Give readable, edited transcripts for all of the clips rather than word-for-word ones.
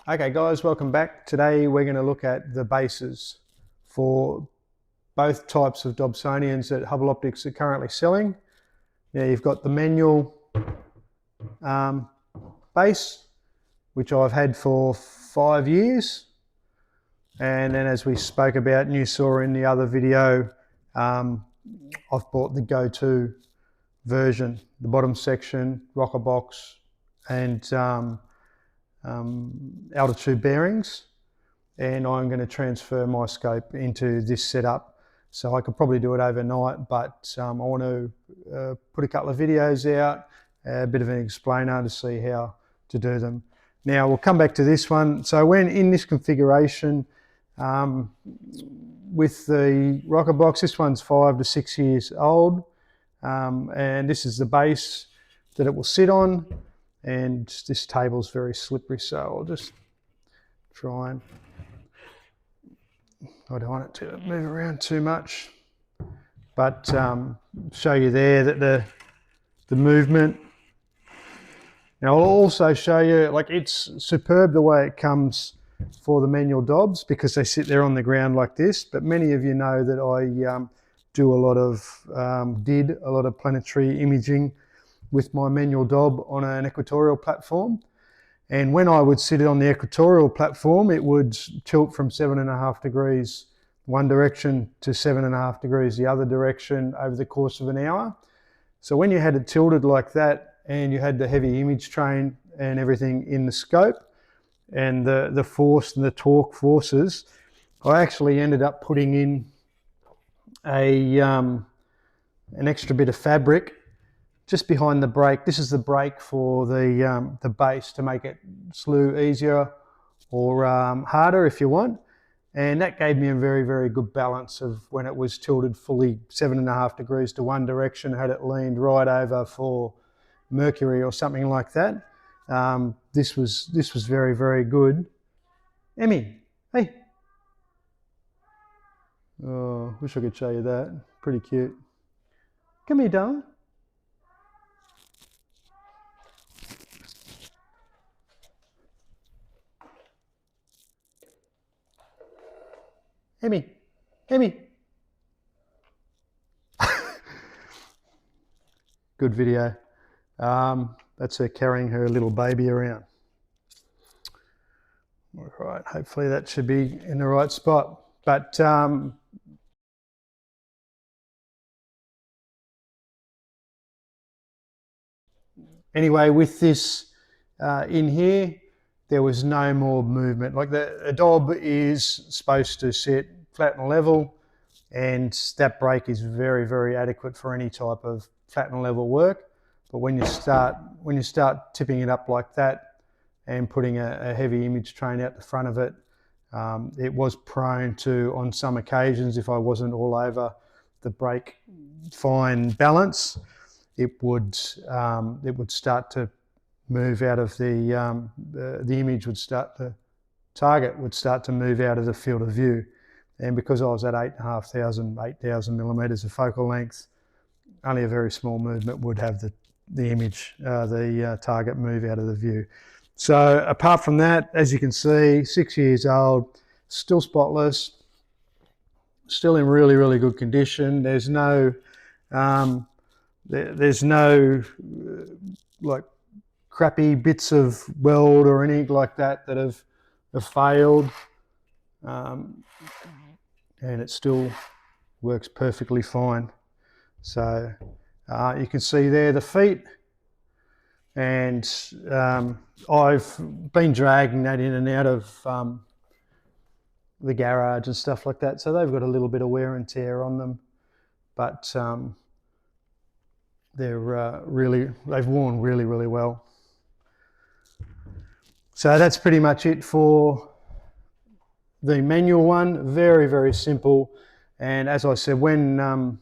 Okay guys, welcome back. Today we're going to look at the bases for both types of Dobsonians that Hubble Optics are currently selling. Now you've got the manual base, which I've had for 5 years. And then as we spoke about and you saw in the other video, I've bought the GoTo version, the bottom section, rocker box and altitude bearings, and I'm going to transfer my scope into this setup. So I could probably do it overnight, but I want to put a couple of videos out, a bit of an explainer to see how to do them. Now we'll come back to this one. So when in this configuration with the rocker box, this one's 5 to 6 years old, and this is the base that it will sit on. And this table's very slippery, so I'll just try and, I don't want it to move around too much, but show you there that the movement. Now I'll also show you, like, it's superb the way it comes for the manual Dobs because they sit there on the ground like this, but many of you know that I do a lot of planetary imaging with my manual Dob on an equatorial platform. And when I would sit it on the equatorial platform, it would tilt from 7.5 degrees one direction to 7.5 degrees the other direction over the course of an hour. So when you had it tilted like that and you had the heavy image train and everything in the scope and the force and the torque forces, I actually ended up putting in an extra bit of fabric just behind the brake. This is the brake for the base to make it slew easier or harder if you want. And that gave me a very, very good balance of when it was tilted fully 7.5 degrees to one direction, had it leaned right over for Mercury or something like that. This was very, very good. Emmy, hey. Oh, wish I could show you that. Pretty cute. Come here, darling. Emmy, Emmy. Good video. That's her carrying her little baby around. All right, hopefully that should be in the right spot. But anyway, with this in here, there was no more movement. Like a Dob is supposed to sit flat and level, and that brake is very, very adequate for any type of flat and level work. But when you start tipping it up like that and putting a heavy image train out the front of it, it was prone to, on some occasions, if I wasn't all over the brake fine balance, it would start to move out of the image would start, the target would start to move out of the field of view. And because I was at 8,000 millimeters of focal length, only a very small movement would have the image, the target move out of the view. So apart from that, as you can see, 6 years old, still spotless, still in really, really good condition. There's no like crappy bits of weld or anything like that that have failed, and it still works perfectly fine. So you can see there the feet, and I've been dragging that in and out of the garage and stuff like that, so they've got a little bit of wear and tear on them, but they've worn really, really well. So that's pretty much it for the manual one. Very, very simple. And as I said, when on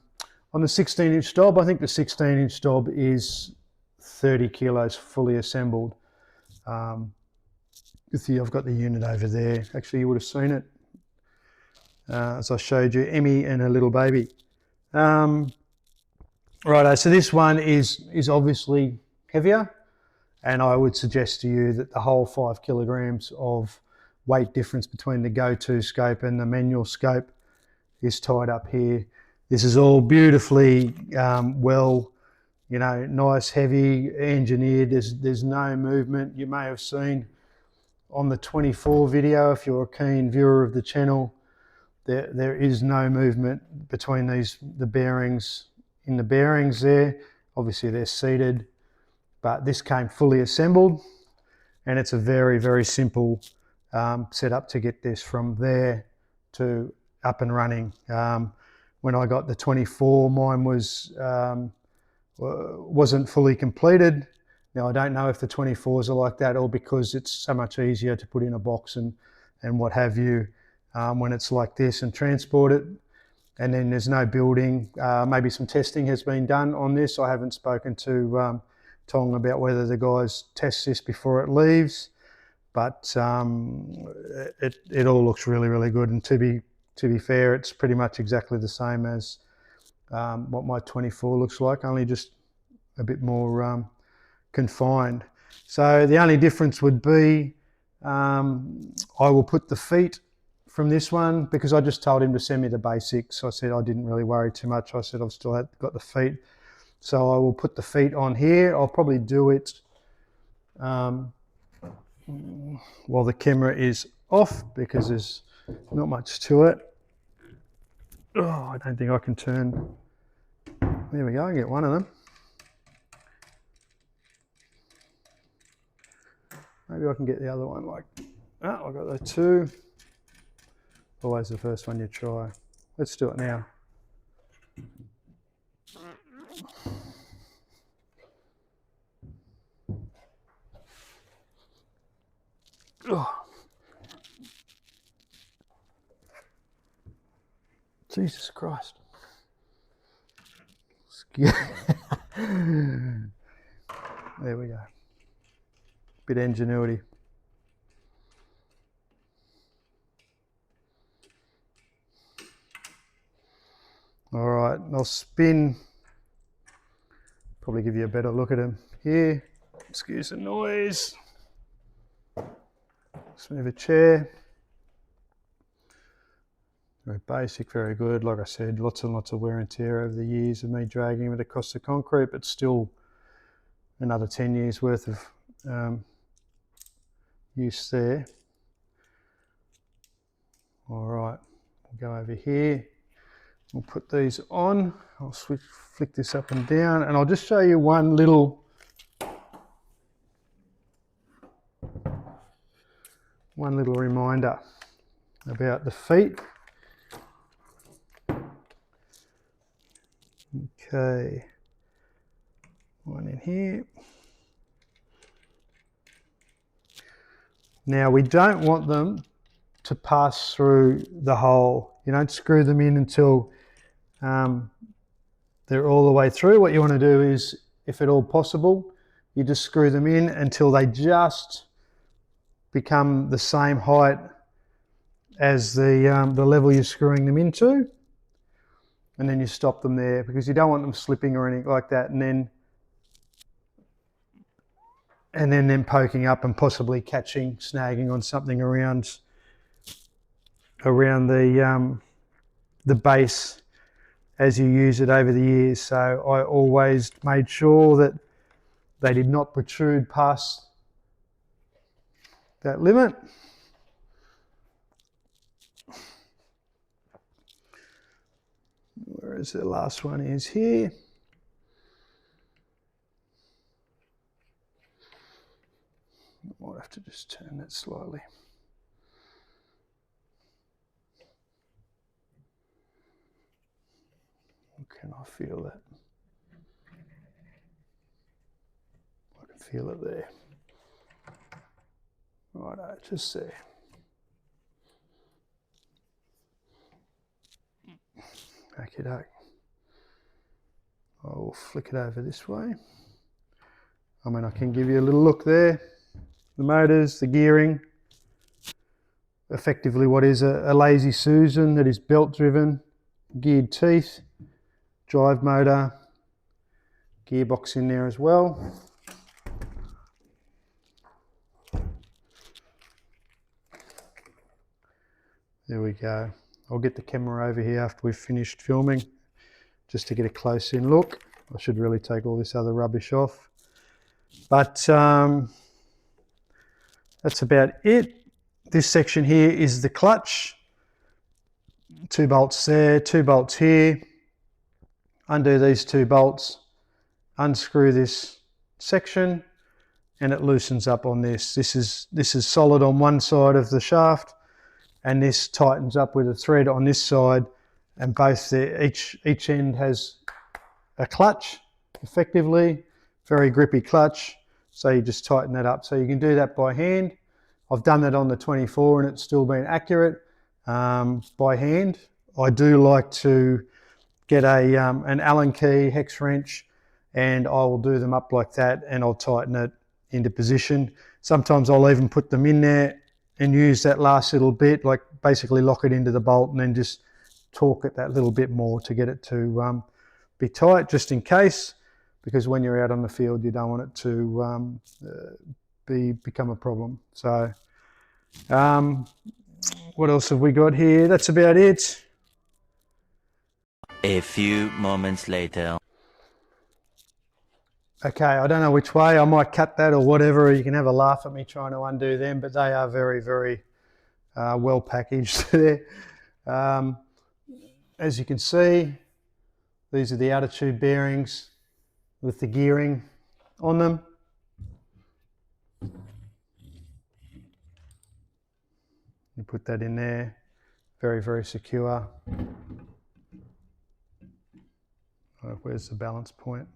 the 16-inch Dob, I think the 16-inch Dob is 30 kilos fully assembled. I've got the unit over there. Actually, you would have seen it as I showed you, Emmy and her little baby. Righto, so this one is obviously heavier. And I would suggest to you that the whole 5 kilograms of weight difference between the GoTo scope and the manual scope is tied up here. This is all beautifully well, you know, nice, heavy, engineered. There's no movement. You may have seen on the 24 video, if you're a keen viewer of the channel, there is no movement between the bearings. In the bearings there, obviously they're seated, but this came fully assembled, and it's a very, very simple setup to get this from there to up and running. When I got the 24, mine wasn't fully completed. Now, I don't know if the 24s are like that, or because it's so much easier to put in a box and what have you when it's like this and transport it. And then there's no building. Maybe some testing has been done on this. I haven't spoken to Tong about whether the guys test this before it leaves, but it all looks really, really good. And to be fair, it's pretty much exactly the same as what my 24 looks like, only just a bit more confined. So the only difference would be I will put the feet from this one, because I just told him to send me the basics. I said I didn't really worry too much. I said I've still got the feet. So I will put the feet on here. I'll probably do it while the camera is off, because there's not much to it. Oh, I don't think I can turn. There we go, I get one of them. Maybe I can get the other one like, oh, I've got the two. Always the first one you try. Let's do it now. Oh. Jesus Christ. There we go. Bit of ingenuity. All right, I'll spin. Probably give you a better look at him here. Excuse the noise. Let's move a chair. Very basic, very good. Like I said, lots and lots of wear and tear over the years of me dragging it across the concrete, but still another 10 years worth of use there. All right, we'll go over here. We'll put these on. I'll flick this up and down, and I'll just show you one little reminder about the feet. Okay, one in here. Now, we don't want them to pass through the hole. You don't screw them in until they're all the way through. What you want to do is, if at all possible, you just screw them in until they just become the same height as the level you're screwing them into, and then you stop them there, because you don't want them slipping or anything like that, and then them poking up and possibly snagging on something around the base as you use it over the years. So I always made sure that they did not protrude past that limit. Whereas the last one is here. I might have to just turn that slightly. Can I feel that? I can feel it there. Righto, just there. Okie doke. I will flick it over this way. I mean, I can give you a little look there. The motors, the gearing. Effectively what is a Lazy Susan that is belt driven, geared teeth, drive motor, gearbox in there as well. There we go. I'll get the camera over here after we've finished filming, just to get a close in look. I should really take all this other rubbish off. But that's about it. This section here is the clutch. 2 bolts there, 2 bolts here. Undo these 2 bolts, unscrew this section, and it loosens up on this. This is solid on one side of the shaft, and this tightens up with a thread on this side, and both each end has a clutch, effectively, very grippy clutch. So you just tighten that up. So you can do that by hand. I've done that on the 24 and it's still been accurate by hand. I do like to get an Allen key, hex wrench, and I will do them up like that, and I'll tighten it into position. Sometimes I'll even put them in there and use that last little bit, like basically lock it into the bolt and then just torque it that little bit more to get it to be tight, just in case, because when you're out on the field you don't want it to become a problem. So what else have we got here? That's about it. A few moments later. Okay, I don't know which way. I might cut that or whatever. You can have a laugh at me trying to undo them, but they are very, very well packaged there. As you can see, these are the outer tube bearings with the gearing on them. You put that in there, very, very secure. Where's the balance point?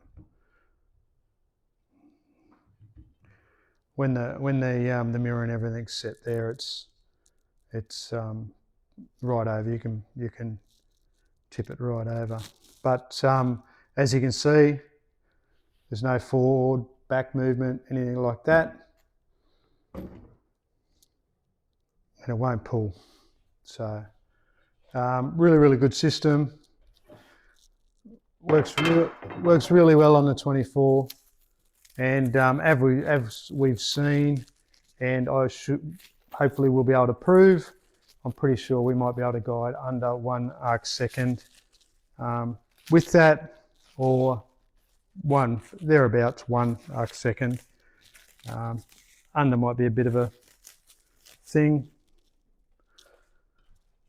When the mirror and everything's set there, it's right over. You can tip it right over. But as you can see, there's no forward, back movement, anything like that, and it won't pull. So really, really good system. Works really well on the 24. And as we've seen, and hopefully we'll be able to prove, I'm pretty sure we might be able to guide under 1 arc-second with that, or thereabouts 1 arc-second. Under might be a bit of a thing,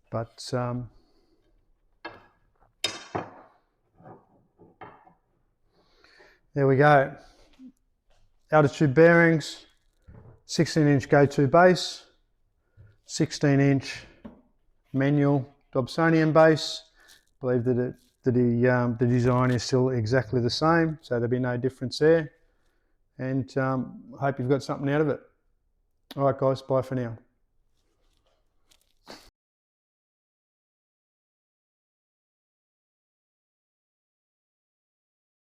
but there we go. Outer tube bearings, 16-inch GoTo base, 16-inch manual Dobsonian base. I believe that the design is still exactly the same, so there'll be no difference there. And I hope you've got something out of it. All right, guys, bye for now.